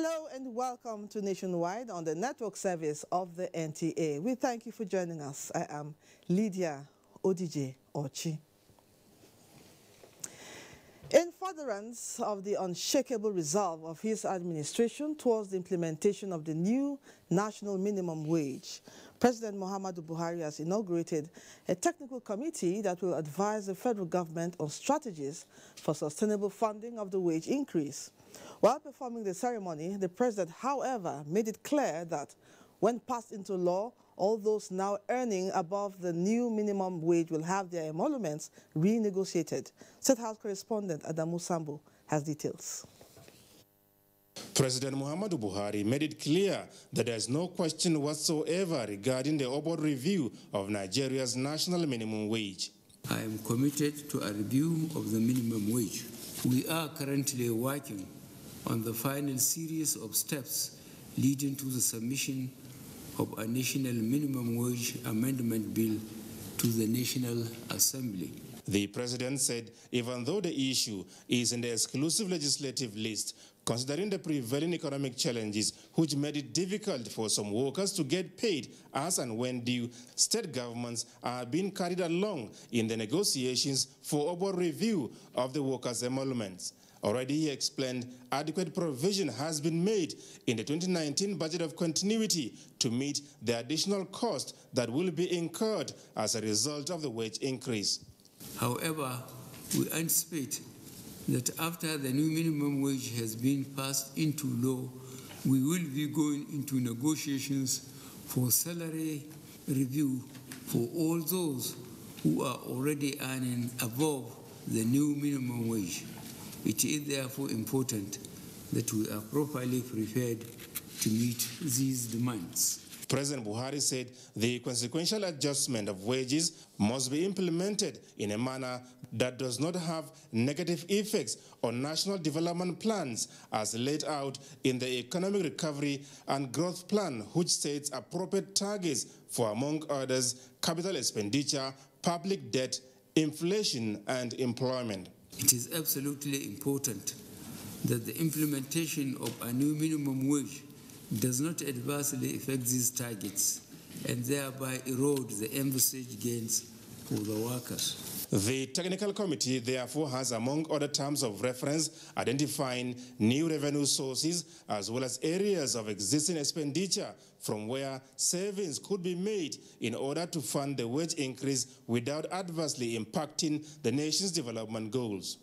Hello and welcome to Nationwide on the network service of the NTA. We thank you for joining us. I am Lydia Odije Ochi. In furtherance of the unshakable resolve of his administration towards the implementation of the new national minimum wage, President Muhammadu Buhari has inaugurated a technical committee that will advise the federal government on strategies for sustainable funding of the wage increase. While performing the ceremony, the president, however, made it clear that when passed into law, all those now earning above the new minimum wage will have their emoluments renegotiated. State House correspondent Adamu Sambo has details. President Muhammadu Buhari made it clear that there is no question whatsoever regarding the upward review of Nigeria's national minimum wage. I am committed to a review of the minimum wage. We are currently working on the final series of steps leading to the submission of a national minimum wage amendment bill to the National Assembly. The president said even though the issue is in the exclusive legislative list, considering the prevailing economic challenges which made it difficult for some workers to get paid as and when due, state governments are being carried along in the negotiations for upward review of the workers' emoluments. Already, he explained, adequate provision has been made in the 2019 budget of continuity to meet the additional cost that will be incurred as a result of the wage increase. However, we anticipate that after the new minimum wage has been passed into law, we will be going into negotiations for salary review for all those who are already earning above the new minimum wage. It is therefore important that we are properly prepared to meet these demands. President Buhari said the consequential adjustment of wages must be implemented in a manner that does not have negative effects on national development plans as laid out in the Economic Recovery and Growth Plan, which sets appropriate targets for, among others, capital expenditure, public debt, inflation, and employment. It is absolutely important that the implementation of a new minimum wage does not adversely affect these targets and thereby erode the envisaged gains for the workers. The technical committee therefore has, among other terms of reference, identifying new revenue sources as well as areas of existing expenditure from where savings could be made in order to fund the wage increase without adversely impacting the nation's development goals.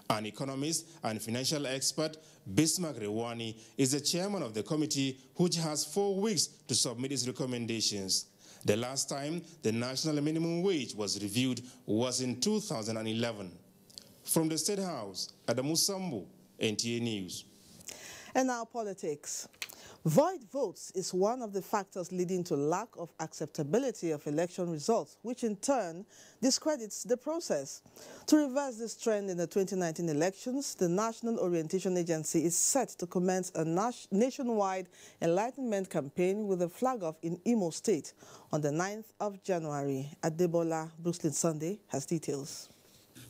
An economist and financial expert, Bismarck Rewani, is the chairman of the committee, which has 4 weeks to submit its recommendations. The last time the national minimum wage was reviewed was in 2011. From the State House, Adamu Sambo, NTA News. And now politics. Void votes is one of the factors leading to lack of acceptability of election results, which in turn discredits the process. To reverse this trend in the 2019 elections, the National Orientation Agency is set to commence a nationwide enlightenment campaign with a flag-off in Imo State on the 9th of January. Adebola Brooklyn Sunday has details.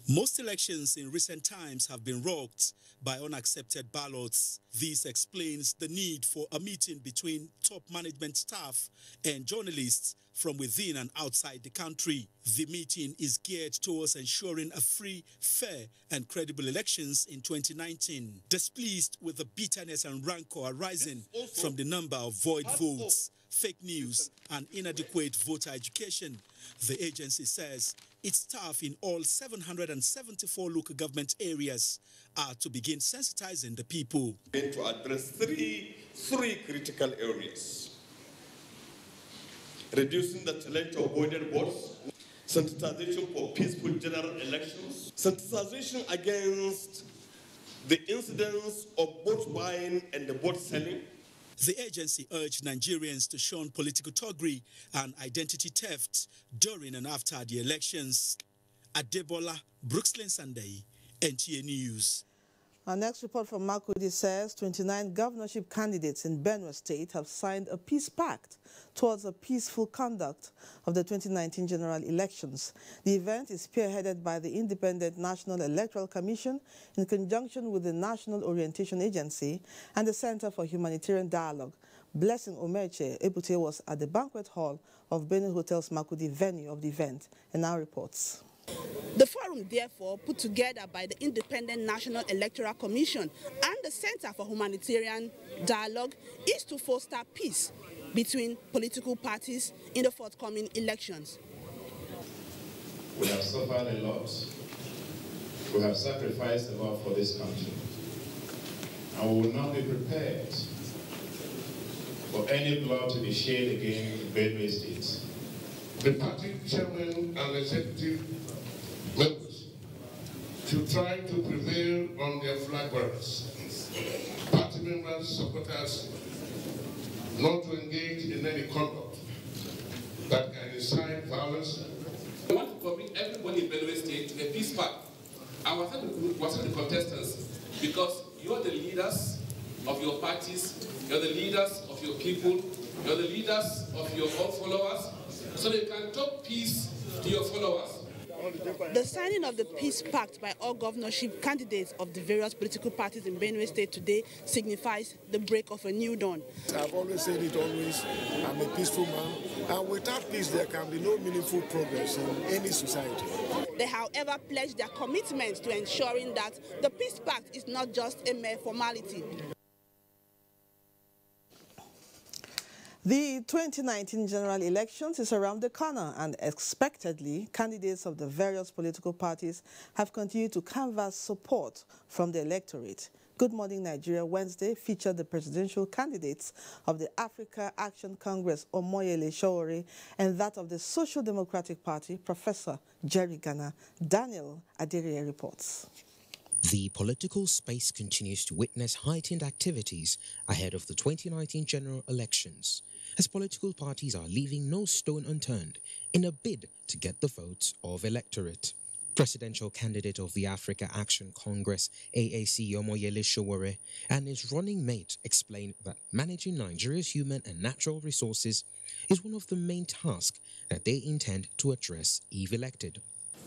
Most elections in recent times have been rocked by unaccepted ballots. This explains the need for a meeting between top management staff and journalists from within and outside the country. The meeting is geared towards ensuring a free, fair and credible elections in 2019. Displeased with the bitterness and rancor arising from the number of void votes, fake news and inadequate voter education, the agency says its staff in all 774 local government areas are to begin sensitizing the people. To address three critical areas: reducing the challenge of voided votes, sensitization for peaceful general elections, sensitization against the incidence of vote buying and the vote selling. The agency urged Nigerians to shun political thuggery and identity theft during and after the elections. Adebola Brooklyn Sunday, NTA News. Our next report from Makurdi says 29 governorship candidates in Benue State have signed a peace pact towards a peaceful conduct of the 2019 general elections. The event is spearheaded by the Independent National Electoral Commission in conjunction with the National Orientation Agency and the Center for Humanitarian Dialogue. Blessing Omeche Ebute was at the banquet hall of Benue Hotel's Makurdi venue of the event and now reports. The forum, therefore, put together by the Independent National Electoral Commission and the Center for Humanitarian Dialogue, is to foster peace between political parties in the forthcoming elections. We have suffered a lot. We have sacrificed a lot for this country. And we will not be prepared for any blood to be shed again in Benue State. The party chairman and executive members should try to prevail on their flag bearers. Party members, supporters, not to engage in any conduct that can incite violence. We want to commit everybody in Benue State to a peace pact. And we're the contestants because you're the leaders of your parties, you're the leaders of your people, you're the leaders of your own followers, so they can talk peace to your followers. The signing of the peace pact by all governorship candidates of the various political parties in Benue State today signifies the break of a new dawn. I've always said it always, I'm a peaceful man, and without peace there can be no meaningful progress in any society. They, however, pledged their commitment to ensuring that the peace pact is not just a mere formality. The 2019 general elections is around the corner, and expectedly, candidates of the various political parties have continued to canvass support from the electorate. Good Morning Nigeria Wednesday featured the presidential candidates of the Africa Action Congress, Omoyele Sowore, and that of the Social Democratic Party, Professor Jerry Ghana. Daniel Aderiye reports. The political space continues to witness heightened activities ahead of the 2019 general elections, as political parties are leaving no stone unturned in a bid to get the votes of electorate. Presidential candidate of the Africa Action Congress, AAC Omoyele Sowore, and his running mate explained that managing Nigeria's human and natural resources is one of the main tasks that they intend to address if elected.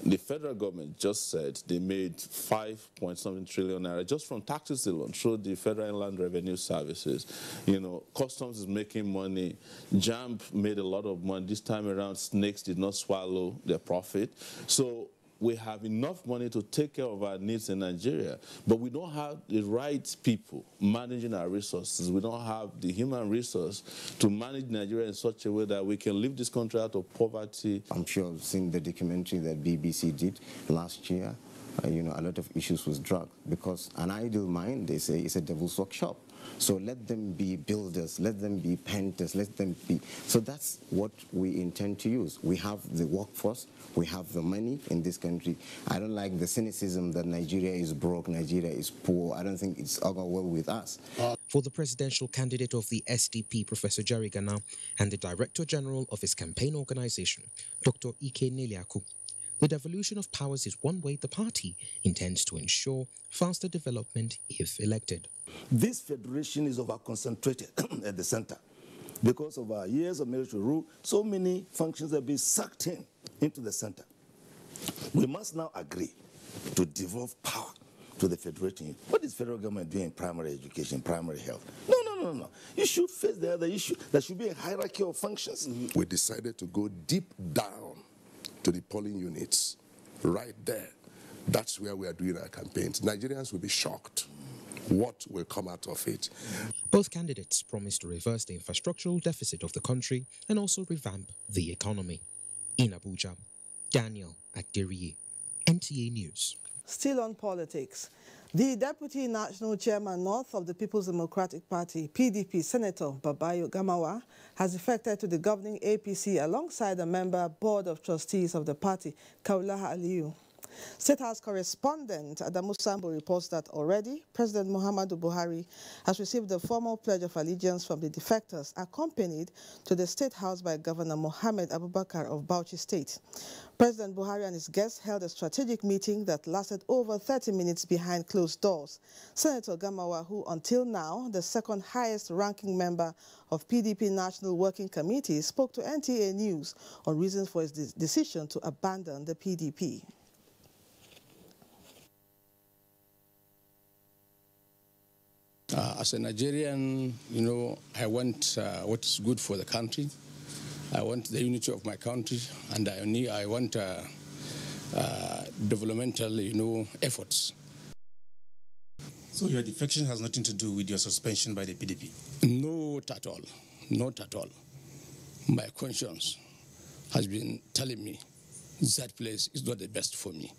The federal government just said they made 5.7 trillion naira just from taxes alone through the Federal Inland Revenue Services. You know, customs is making money. JAMB made a lot of money. This time around, snakes did not swallow their profit. So we have enough money to take care of our needs in Nigeria, but we don't have the right people managing our resources. We don't have the human resource to manage Nigeria in such a way that we can lift this country out of poverty. I'm sure you've seen the documentary that BBC did last year. You know, a lot of issues with drugs, because an idle mind, they say, is a devil's workshop. So let them be builders, let them be painters, let them be. So that's what we intend to use. We have the workforce, we have the money in this country. I don't like the cynicism that Nigeria is broke, Nigeria is poor. I don't think it's all going well with us. For the presidential candidate of the SDP, Professor Jerry Ghana, and the Director General of his campaign organization, Dr. Ike Neliaku, the devolution of powers is one way the party intends to ensure faster development if elected. This federation is over-concentrated at the center. Because of our years of military rule, so many functions have been sucked into the center. We must now agree to devolve power to the federation. What is federal government doing in primary education, primary health? No. You should face the other issue. There should be a hierarchy of functions. We decided to go deep down to the polling units, right there. That's where we are doing our campaigns. Nigerians will be shocked what will come out of it. Both candidates promised to reverse the infrastructural deficit of the country and also revamp the economy. In Abuja, Daniel Aderiye, NTA News. Still on politics, the Deputy National Chairman North of the People's Democratic Party, PDP, Senator Babayo Gamawa, has defected to the governing APC alongside a member Board of Trustees of the party, Kaulaha Aliyu. State House correspondent Adamu Sambo reports that already President Muhammadu Buhari has received the formal pledge of allegiance from the defectors, accompanied to the State House by Governor Mohammed Abubakar of Bauchi State. President Buhari and his guests held a strategic meeting that lasted over 30 minutes behind closed doors. Senator Gamawa, who until now the second highest ranking member of PDP National Working Committee, spoke to NTA News on reasons for his decision to abandon the PDP. As a Nigerian, I want what is good for the country. I want the unity of my country, and I want developmental, efforts. So your defection has nothing to do with your suspension by the PDP? Not at all. Not at all. My conscience has been telling me that place is not the best for me.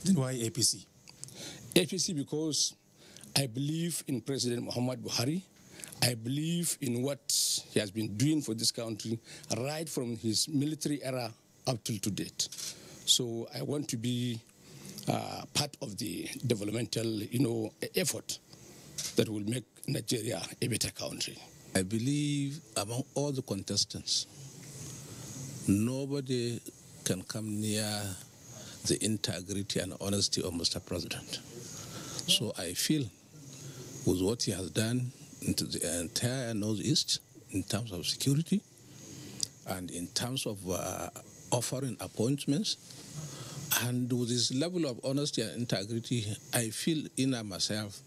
Then why APC? APC because I believe in President Muhammad Buhari. I believe in what he has been doing for this country right from his military era up till to date. So I want to be part of the developmental, effort that will make Nigeria a better country. I believe among all the contestants, nobody can come near the integrity and honesty of Mr. President. So I feel with what he has done into the entire Northeast in terms of security and in terms of offering appointments, and with this level of honesty and integrity, I feel in myself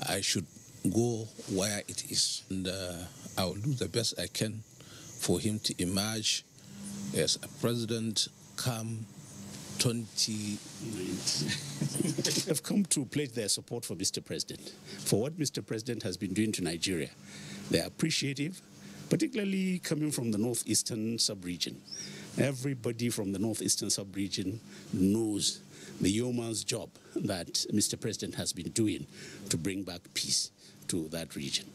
I should go where it is. And I will do the best I can for him to emerge as a president come 2019. Have come to pledge their support for Mr. President, for what Mr. President has been doing to Nigeria. They are appreciative, particularly coming from the northeastern sub-region. Everybody from the northeastern sub-region knows the yeoman's job that Mr. President has been doing to bring back peace to that region.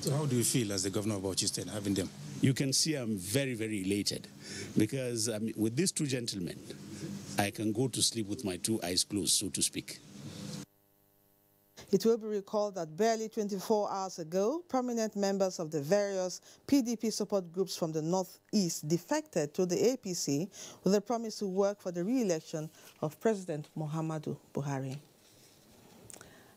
So how do you feel as the governor of Bauchi State having them? You can see I'm very, very elated because with these two gentlemen, I can go to sleep with my two eyes closed, so to speak. It will be recalled that barely 24 hours ago, prominent members of the various PDP support groups from the Northeast defected to the APC with a promise to work for the re-election of President Muhammadu Buhari.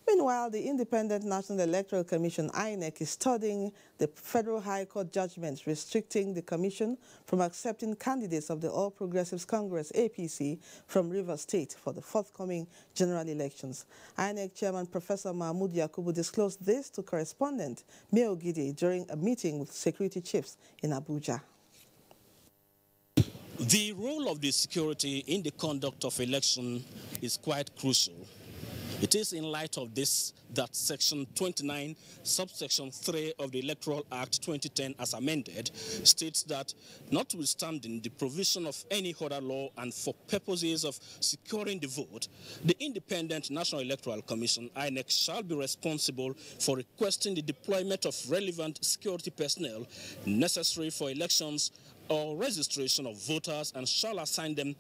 Meanwhile, the Independent National Electoral Commission, INEC, is studying the Federal High Court judgments restricting the commission from accepting candidates of the All Progressives Congress, APC, from Rivers State for the forthcoming general elections. INEC Chairman Professor Mahmoud Yakubu disclosed this to correspondent Meo Gide during a meeting with security chiefs in Abuja. The role of the security in the conduct of election is quite crucial. It is in light of this that Section 29, subsection 3 of the Electoral Act 2010 as amended states that notwithstanding the provision of any other law and for purposes of securing the vote, the Independent National Electoral Commission, INEC, shall be responsible for requesting the deployment of relevant security personnel necessary for elections or registration of voters and shall assign them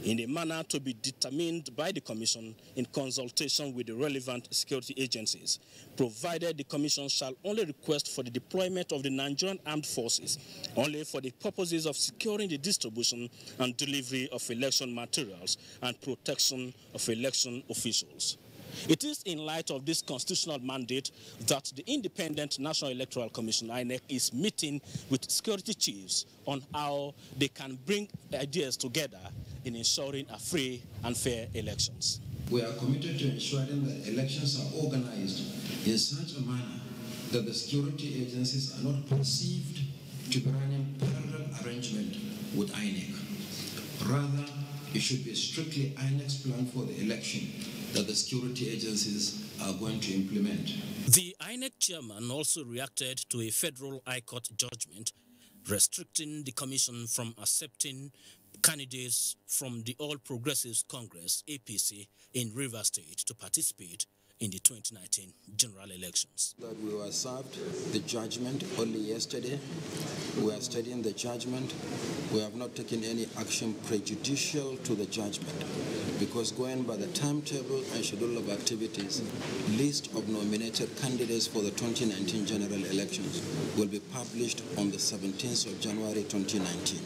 in a manner to be determined by the Commission in consultation with the relevant security agencies, provided the Commission shall only request for the deployment of the Nigerian Armed Forces only for the purposes of securing the distribution and delivery of election materials and protection of election officials. It is in light of this constitutional mandate that the Independent National Electoral Commission, INEC, is meeting with security chiefs on how they can bring ideas together in ensuring a free and fair elections. We are committed to ensuring that elections are organized in such a manner that the security agencies are not perceived to be running parallel arrangement with INEC. Rather, it should be strictly INEC's plan for the election that the security agencies are going to implement. The INEC chairman also reacted to a federal high court judgment restricting the commission from accepting candidates from the All Progressives Congress, APC, in Rivers State to participate in the 2019 general elections. That we were served the judgment only yesterday. We are studying the judgment. We have not taken any action prejudicial to the judgment because going by the timetable and schedule of activities, list of nominated candidates for the 2019 general elections will be published on the 17th of January 2019.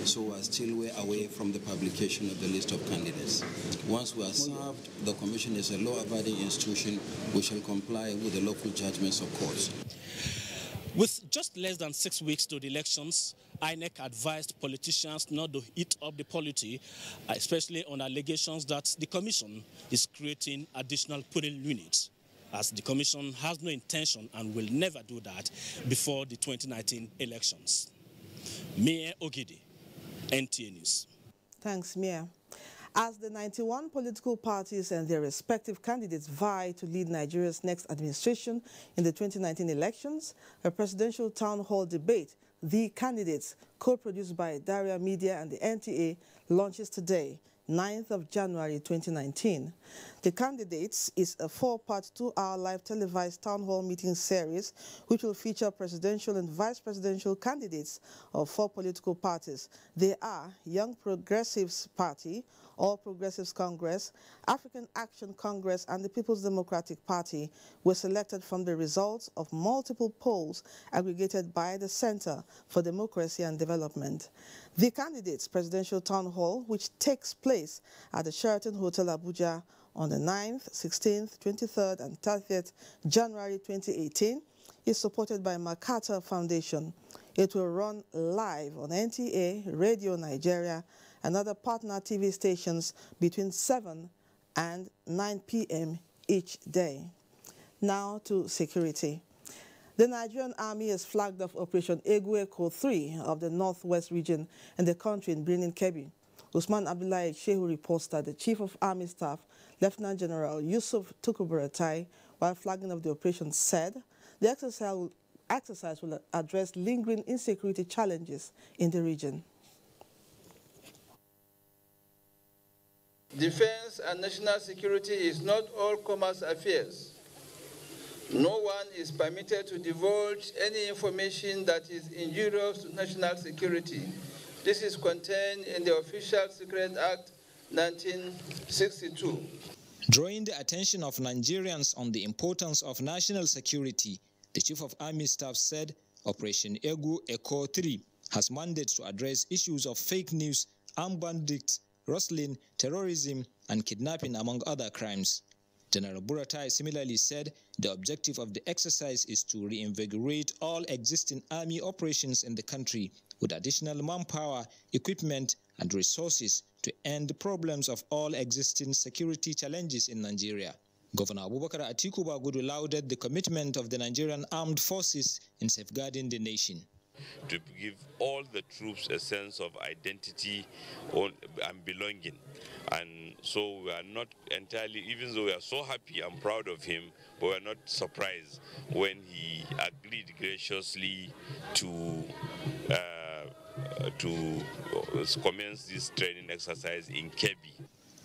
So we are still way away from the publication of the list of candidates. Once we are served, the Commission is a law-abiding institution. We shall comply with the local judgments of courts. With just less than 6 weeks to the elections, INEC advised politicians not to eat up the polity, especially on allegations that the Commission is creating additional polling units, as the Commission has no intention and will never do that before the 2019 elections. Mie Ogidi, NTA News. Thanks, Mia. As the 91 political parties and their respective candidates vie to lead Nigeria's next administration in the 2019 elections, a presidential town hall debate, The Candidates, co-produced by Daria Media and the NTA, launches today, 9th of January 2019. The Candidates is a 4-part, 2-hour live televised town hall meeting series which will feature presidential and vice presidential candidates of 4 political parties. They are Young Progressives Party, All Progressives Congress, African Action Congress, and the People's Democratic Party were selected from the results of multiple polls aggregated by the Center for Democracy and Development. The Candidates Presidential Town Hall, which takes place at the Sheraton Hotel Abuja on the 9th, 16th, 23rd, and 30th January 2018, is supported by Makata Foundation. It will run live on NTA, Radio Nigeria, and other partner TV stations between 7 and 9 p.m. each day. Now to security. The Nigerian Army has flagged off Operation Egueko 3 of the Northwest region and the country in Birnin Kebbi. Usman Abdullahi Shehu reports that the Chief of Army Staff, Lieutenant General Yusuf Tukuburatai, while flagging off the operation, said the exercise will address lingering insecurity challenges in the region. Defense and national security is not all commerce affairs. No one is permitted to divulge any information that is injurious to national security. This is contained in the Official Secret Act 1962. Drawing the attention of Nigerians on the importance of national security, the Chief of Army Staff said Operation Egueko 3 has mandate to address issues of fake news, armed bandits, rustling, terrorism, and kidnapping, among other crimes. General Buratai similarly said the objective of the exercise is to reinvigorate all existing army operations in the country with additional manpower, equipment, and resources to end the problems of all existing security challenges in Nigeria. Governor Abubakar Atiku Bagudu lauded the commitment of the Nigerian armed forces in safeguarding the nation. To give all the troops a sense of identity and belonging. And so we are not entirely, even though we are so happy and proud of him, but we are not surprised when he agreed graciously to commence this training exercise in Kebbi.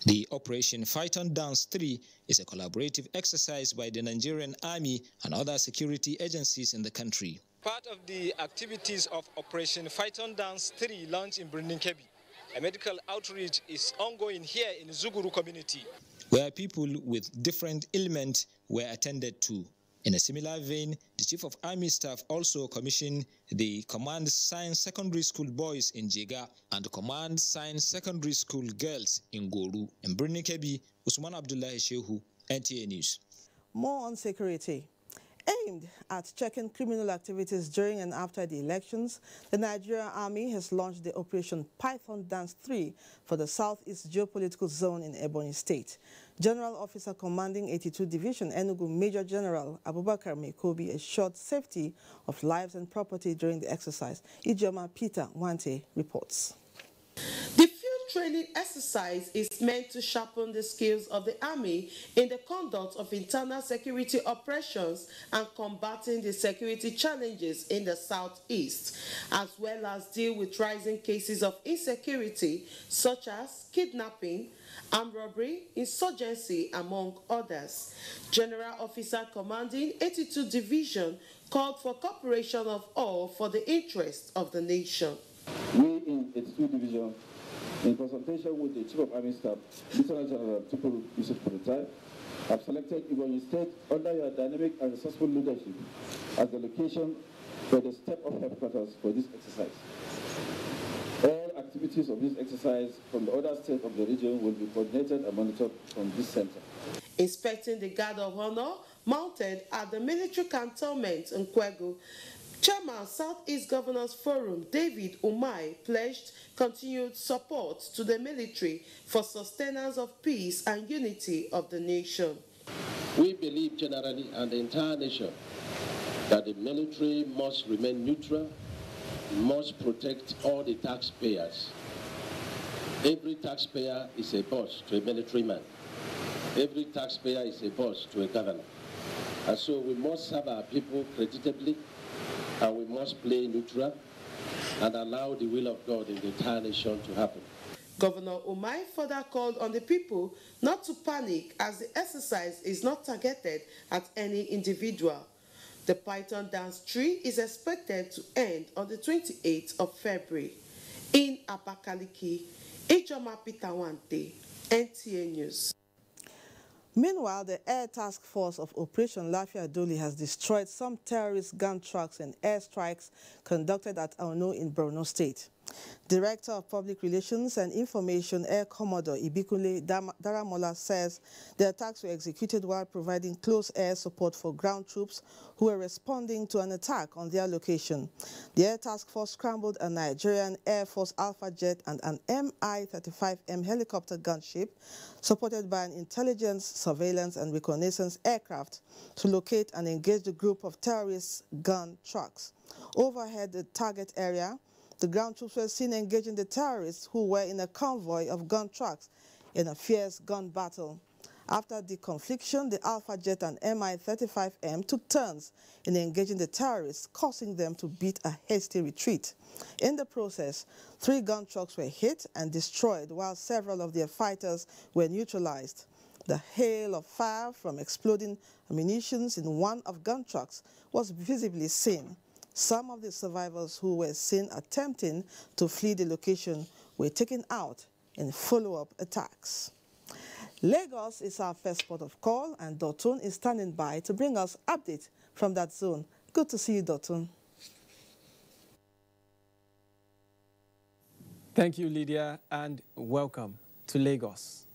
The Operation Fight and Dance 3 is a collaborative exercise by the Nigerian Army and other security agencies in the country. Part of the activities of Operation Fight and Dance 3 launched in Birnin Kebbi, a medical outreach is ongoing here in the Zuguru community, where people with different ailments were attended to. In a similar vein, the Chief of Army Staff also commissioned the Command Science Secondary School boys in Jega and Command Science Secondary School girls in Goru. In Birnin Kebbi, Usman Abdullahi Shehu, NTA News. More on security. Aimed at checking criminal activities during and after the elections, the Nigerian Army has launched the Operation Python Dance 3 for the Southeast Geopolitical Zone in Ebonyi State. General Officer Commanding 82 Division Enugu Major General Abubakar Mekobi assured safety of lives and property during the exercise. Ijoma Peter Wante reports. The field training exercise is meant to sharpen the skills of the Army in the conduct of internal security operations and combating the security challenges in the Southeast, as well as deal with rising cases of insecurity such as kidnapping, armed robbery, insurgency, among others. General Officer Commanding 82 Division called for cooperation of all for the interest of the nation. We in 82 Division In consultation with the Chief of Army Staff, Lieutenant General Tukur Yusuf Kuritai, I've selected Ebonyi State under your dynamic and resourceful leadership as the location for the step-up headquarters for this exercise. All activities of this exercise from the other states of the region will be coordinated and monitored from this center. Inspecting the Guard of Honor mounted at the military cantonment in Kwegu, Chairman Southeast Governors Forum David Umai pledged continued support to the military for sustenance of peace and unity of the nation. We believe generally, and the entire nation, that the military must remain neutral, must protect all the taxpayers. Every taxpayer is a boss to a military man. Every taxpayer is a boss to a governor. And so we must serve our people creditably, and we must play neutral and allow the will of God in the entire nation to happen. Governor Umai further called on the people not to panic as the exercise is not targeted at any individual. The Python Dance Tree is expected to end on the 28th of February. In Abakaliki, Ijoma Pitawante, NTA News. Meanwhile, the Air Task Force of Operation Lafia Doli has destroyed some terrorist gun trucks and airstrikes conducted at Auno in Borno State. Director of Public Relations and Information Air Commodore Ibikunle Daramola says the attacks were executed while providing close air support for ground troops who were responding to an attack on their location. The Air Task Force scrambled a Nigerian Air Force Alpha jet and an Mi-35M helicopter gunship supported by an intelligence, surveillance and reconnaissance aircraft to locate and engage the group of terrorist gun trucks. Overhead the target area, the ground troops were seen engaging the terrorists who were in a convoy of gun trucks in a fierce gun battle. After the confliction, the Alpha jet and Mi-35M took turns in engaging the terrorists, causing them to beat a hasty retreat. In the process, 3 gun trucks were hit and destroyed, while several of their fighters were neutralized. The hail of fire from exploding ammunition in one of gun trucks was visibly seen. Some of the survivors who were seen attempting to flee the location were taken out in follow-up attacks. Lagos is our first port of call, and Dotun is standing by to bring us updates from that zone. Good to see you, Dotun. Thank you, Lydia, and welcome to Lagos.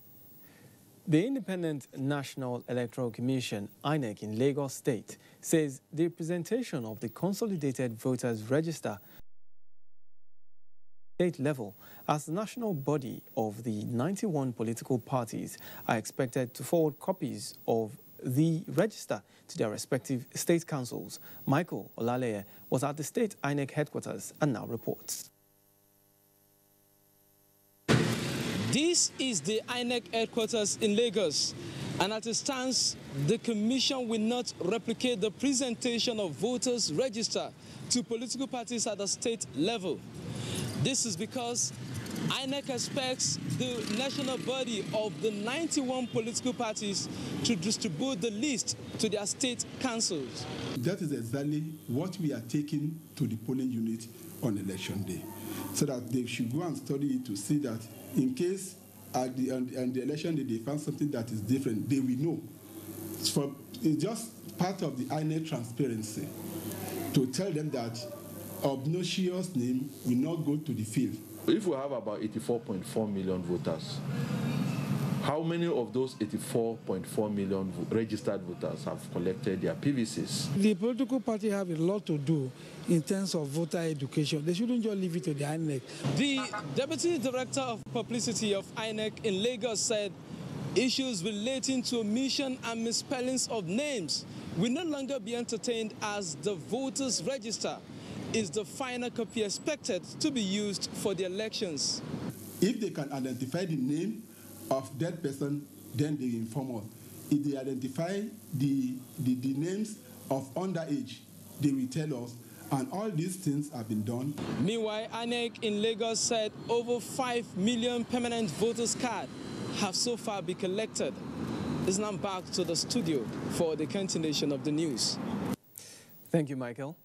The Independent National Electoral Commission, INEC, in Lagos State says the presentation of the Consolidated Voters Register state level as the national body of the 91 political parties are expected to forward copies of the register to their respective state councils. Michael Olaleye was at the state INEC headquarters and now reports. This is the INEC headquarters in Lagos, and as it stands, the Commission will not replicate the presentation of voters' register to political parties at the state level. This is because INEC expects the national body of the 91 political parties to distribute the list to their state councils. That is exactly what we are taking to the polling unit on election day, so that they should go and study it to see that in case on the election day they found something that is different, they will know. It's just part of the INEC transparency to tell them that obnoxious name will not go to the field. If we have about 84.4 million voters, how many of those 84.4 million registered voters have collected their PVCs? The political party have a lot to do in terms of voter education. They shouldn't just leave it to the INEC. The Deputy Director of Publicity of INEC in Lagos said issues relating to omission and misspellings of names will no longer be entertained, as the voters' register is the final copy expected to be used for the elections. If they can identify the name of that person, then they inform us. If they identify the names of underage, they will tell us. And all these things have been done. Meanwhile, INEC in Lagos said over 5 million permanent voters' cards have so far been collected. It's now back to the studio for the continuation of the news. Thank you, Michael.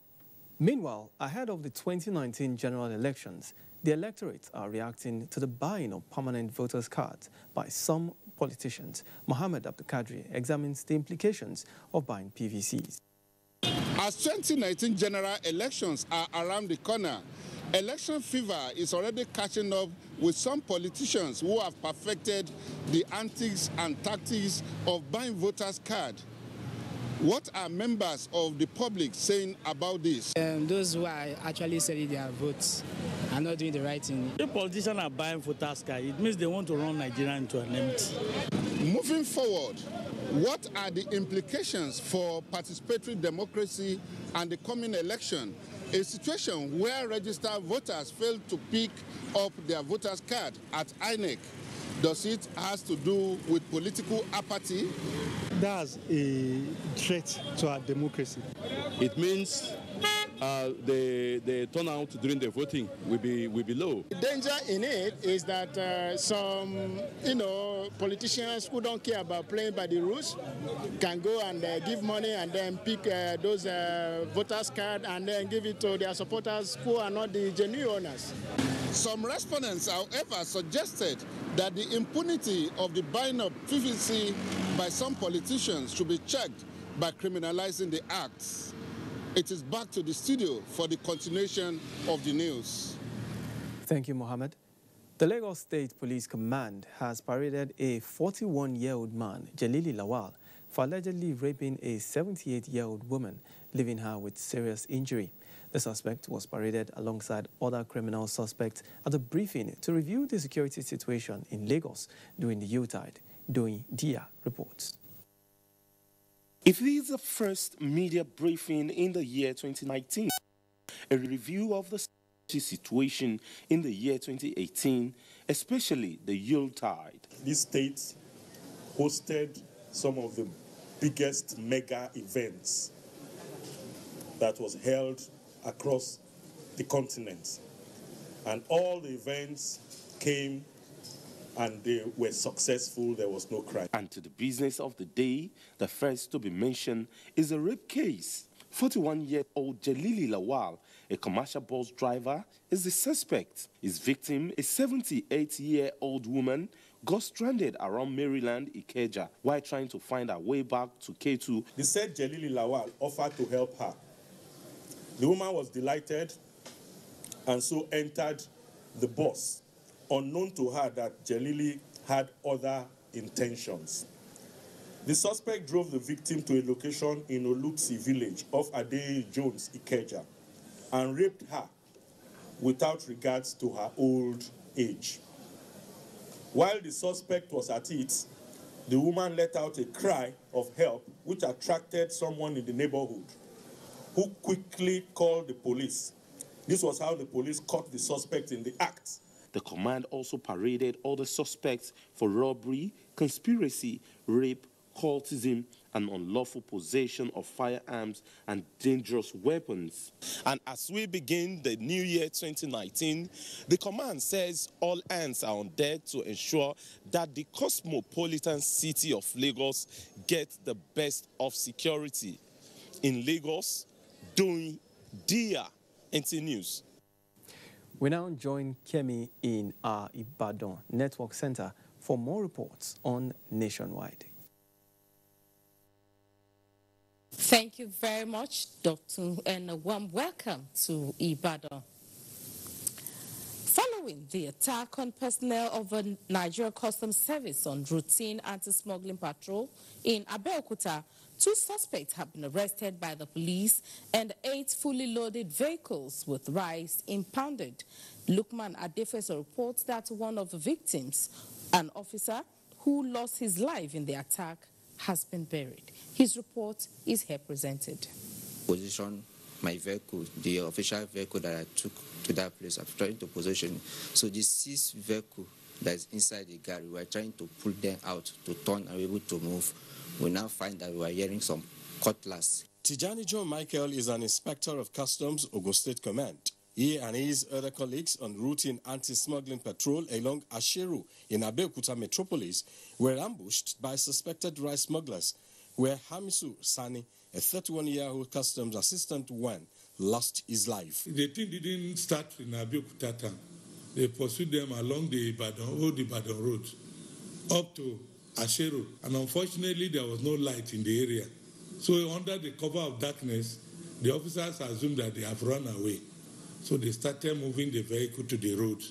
Meanwhile, ahead of the 2019 general elections, the electorate are reacting to the buying of permanent voters' cards by some politicians. Mohammed Abdulkadri examines the implications of buying PVCs. As 2019 general elections are around the corner, election fever is already catching up with some politicians who have perfected the antics and tactics of buying voters' cards. What are members of the public saying about this? Those who are actually selling their votes are not doing the right thing. If politicians are buying voters' cards, it means they want to run Nigeria into an empty. Moving forward, what are the implications for participatory democracy and the coming election? A situation where registered voters fail to pick up their voters' card at INEC. Does it have to do with political apathy? That's a threat to our democracy. It means the turnout during the voting will be low. The danger in it is that some, politicians who don't care about playing by the rules can go and give money and then pick those voters' cards and then give it to their supporters who are not the genuine owners. Some respondents, however, suggested that the impunity of the buying of PVC by some politicians should be checked by criminalizing the acts. It is back to the studio for the continuation of the news. Thank you, Mohammed. The Lagos State Police Command has paraded a 41-year-old man, Jalili Lawal, for allegedly raping a 78-year-old woman, leaving her with serious injury. The suspect was paraded alongside other criminal suspects at a briefing to review the security situation in Lagos during the Yuletide. Doing Dia reports. It is the first media briefing in the year 2019, a review of the security situation in the year 2018, especially the Yuletide. This state hosted some of the biggest mega events that was held across the continent. And all the events came and they were successful, there was no crime. And to the business of the day, the first to be mentioned is a rape case. 41-year-old Jalili Lawal, a commercial bus driver, is the suspect. His victim, a 78-year-old woman, got stranded around Maryland, Ikeja, while trying to find her way back to K2. The said Jalili Lawal offered to help her. The woman was delighted and so entered the bus, unknown to her that Jalili had other intentions. The suspect drove the victim to a location in Olutsi village off Adeye Jones, Ikeja, and raped her without regards to her old age. While the suspect was at it, the woman let out a cry of help, which attracted someone in the neighborhood, who quickly called the police. This was how the police caught the suspect in the act. The command also paraded other suspects for robbery, conspiracy, rape, cultism, and unlawful possession of firearms and dangerous weapons. And as we begin the new year 2019, the command says all hands are on deck to ensure that the cosmopolitan city of Lagos gets the best of security. In Lagos, doing Dia, NTA News. We now join Kemi in our Ibadan Network Center for more reports on Nationwide. Thank you very much, Dr. and a warm welcome to Ibadan. Following the attack on personnel of the Nigerian Customs Service on routine anti-smuggling patrol in Abeokuta, 2 suspects have been arrested by the police and 8 fully loaded vehicles with rice impounded. Lukman Adefeso reports that one of the victims, an officer who lost his life in the attack, has been buried. His report is here presented. Position my vehicle, the official vehicle that I took to that place, I'm trying to position. So the 6 vehicle that's inside the garage, we're trying to pull them out to turn and be able to move. We now find that we are hearing some cutlass. Tijani John Michael is an inspector of customs, Ogun State Command. He and his other colleagues on routine anti-smuggling patrol along Asheru in Abeokuta metropolis were ambushed by suspected rice smugglers, where Hamisu Sani, a 31-year-old customs assistant, went lost his life. The thing didn't start in Abuja town. They pursued them along the old Ibadan road up to Ashero, and unfortunately there was no light in the area. So under the cover of darkness, the officers assumed that they have run away. So they started moving the vehicle to the road.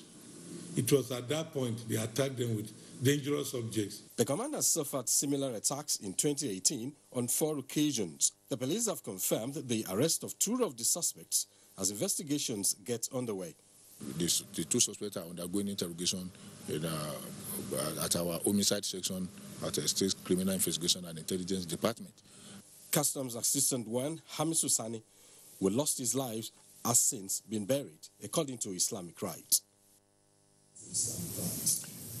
It was at that point they attacked them with dangerous objects. The commander suffered similar attacks in 2018 on 4 occasions. The police have confirmed the arrest of 2 of the suspects as investigations get underway. The 2 suspects are undergoing interrogation at our homicide section at the State Criminal Investigation and Intelligence Department. Customs Assistant 1, Hamis Usani, who lost his life, has since been buried, according to Islamic rites.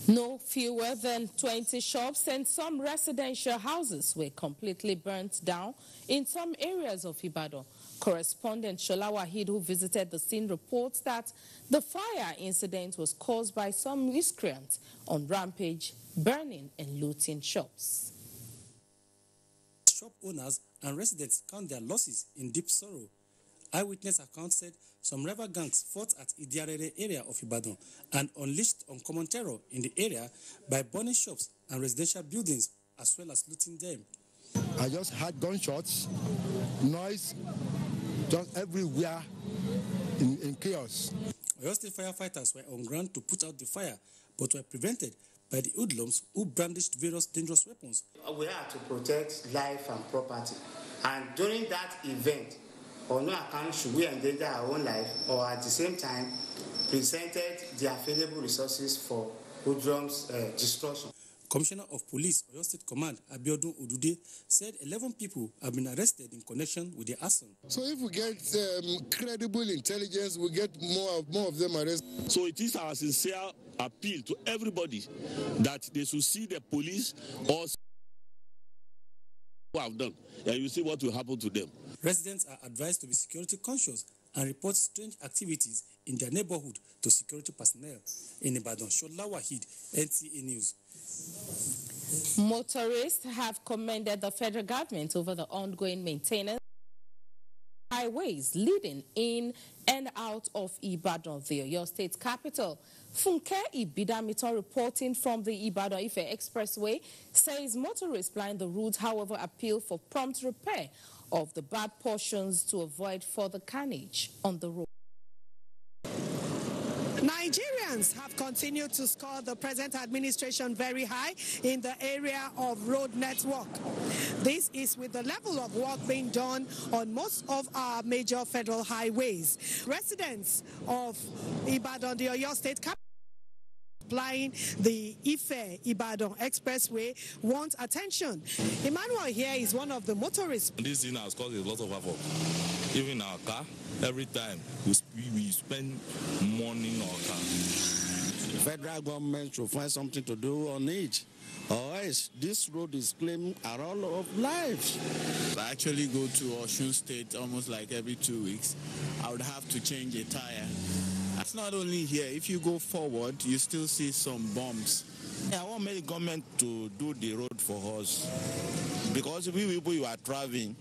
No fewer than 20 shops and some residential houses were completely burnt down in some areas of Ibadan. Correspondent Shola Wahid, who visited the scene, reports that the fire incident was caused by some miscreants on rampage, burning and looting shops. Shop owners and residents count their losses in deep sorrow. Eyewitness accounts said some rival gangs fought at Idiarere area of Ibadan and unleashed uncommon terror in the area by burning shops and residential buildings as well as looting them. I just had gunshots, noise, just everywhere in chaos. Oyo State firefighters were on ground to put out the fire, but were prevented by the hoodlums who brandished various dangerous weapons. We had to protect life and property, and during that event, on no account should we endanger our own life, or at the same time presented the available resources for hoodlums' destruction. Commissioner of Police, Oyo State Command, Abiodun Odude, said 11 people have been arrested in connection with the arson. So if we get credible intelligence, we get more of them arrested. So it is our sincere appeal to everybody that they should see the police or who have done, and you see what will happen to them. Residents are advised to be security conscious and report strange activities in their neighborhood to security personnel. In Ibadan, Shola Wahid, NTA News. Motorists have commended the federal government over the ongoing maintenance of highways leading in and out of Ibadan, the Oyo State capital. Funke Ibidamito, reporting from the Ibadan-Ife Expressway, says motorists plying the route, however, appeal for prompt repair of the bad portions to avoid further carnage on the road. Nigerians have continued to score the present administration very high in the area of road network. This is with the level of work being done on most of our major federal highways. Residents of Ibadan, the Oyo State capital, applying the Ife-Ibadan Expressway, want attention. Emmanuel here is one of the motorists. This thing has caused a lot of havoc. Even our car, every time we spend money on our car. The federal government should find something to do on it. Or else this road is claiming a role of life. I actually go to Osun State almost like every 2 weeks. I would have to change a tire. It's not only here. If you go forward, you still see some bumps. I want the government to do the road for us because we people who are traveling.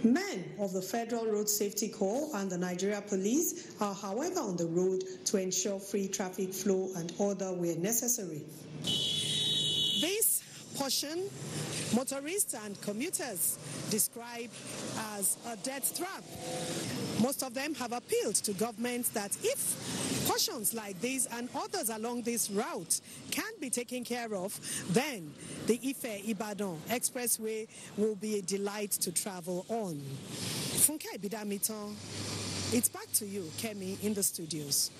Men of the Federal Road Safety Corps and the Nigeria Police are, however, on the road to ensure free traffic flow and order where necessary. This portion, motorists and commuters describe as a death trap. Most of them have appealed to governments that if portions like these and others along this route can be taken care of, then the Ife-Ibadan Expressway will be a delight to travel on. Funke Ibidamito, it's back to you, Kemi, in the studios.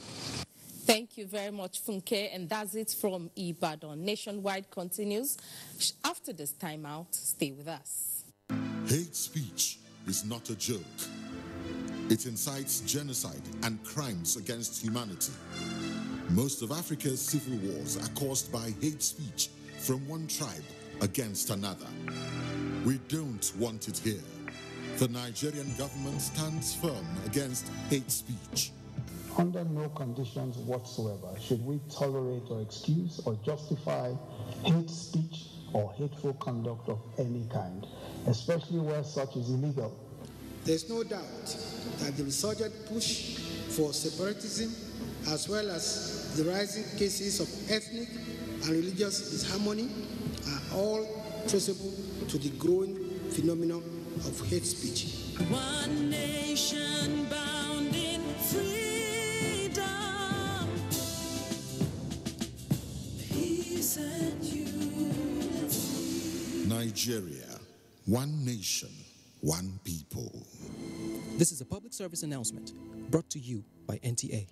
Thank you very much, Funke, and that's it from Ibadan. Nationwide continues. After this timeout, stay with us. Hate speech is not a joke. It incites genocide and crimes against humanity. Most of Africa's civil wars are caused by hate speech from one tribe against another. We don't want it here. The Nigerian government stands firm against hate speech. Under no conditions whatsoever should we tolerate or excuse or justify hate speech or hateful conduct of any kind, especially where such is illegal. There's no doubt that the resurgent push for separatism, as well as the rising cases of ethnic and religious disharmony, are all traceable to the growing phenomenon of hate speech. One nation bound in freedom, peace and unity. Nigeria, one nation, one people. This is a public service announcement brought to you by NTA.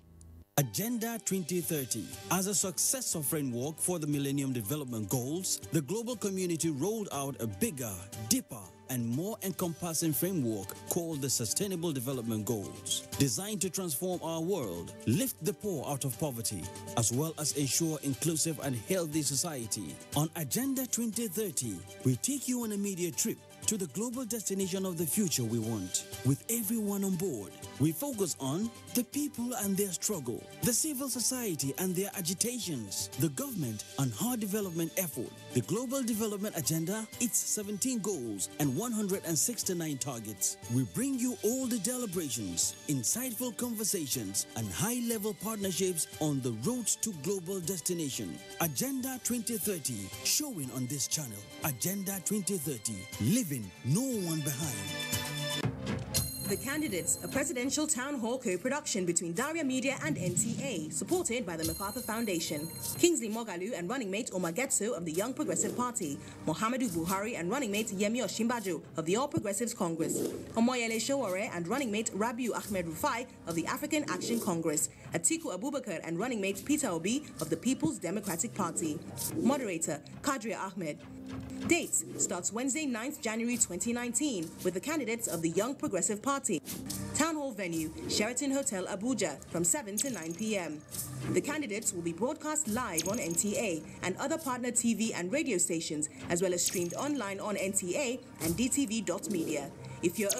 Agenda 2030. As a successor framework for the Millennium Development Goals, the global community rolled out a bigger, deeper, and more encompassing framework called the Sustainable Development Goals, designed to transform our world, lift the poor out of poverty, as well as ensure inclusive and healthy society. On Agenda 2030, we take you on a media trip to the global destination of the future we want. With everyone on board, we focus on the people and their struggle, the civil society and their agitations, the government and her development effort. The Global Development Agenda, its 17 goals and 169 targets. We bring you all the deliberations, insightful conversations, and high-level partnerships on the road to global destination. Agenda 2030, showing on this channel. Agenda 2030, living no one behind. The Candidates, a presidential town hall co-production between Daria Media and NTA, supported by the MacArthur Foundation. Kingsley Mogalu and running mate Omar Getso of the Young Progressive Party, Muhammadu Buhari and running mate Yemi Osinbajo of the All Progressives Congress, Omoyele Sowore and running mate Rabiu Ahmed Rufai of the African Action Congress, Atiku Abubakar and running mate Peter Obi of the People's Democratic Party. Moderator Kadri Ahmed. Dates starts Wednesday, 9th January 2019 with the candidates of the Young Progressive Party. Town hall venue, Sheraton Hotel, Abuja, from 7 to 9 p.m. The candidates will be broadcast live on NTA and other partner TV and radio stations, as well as streamed online on NTA and DTV.media. If you're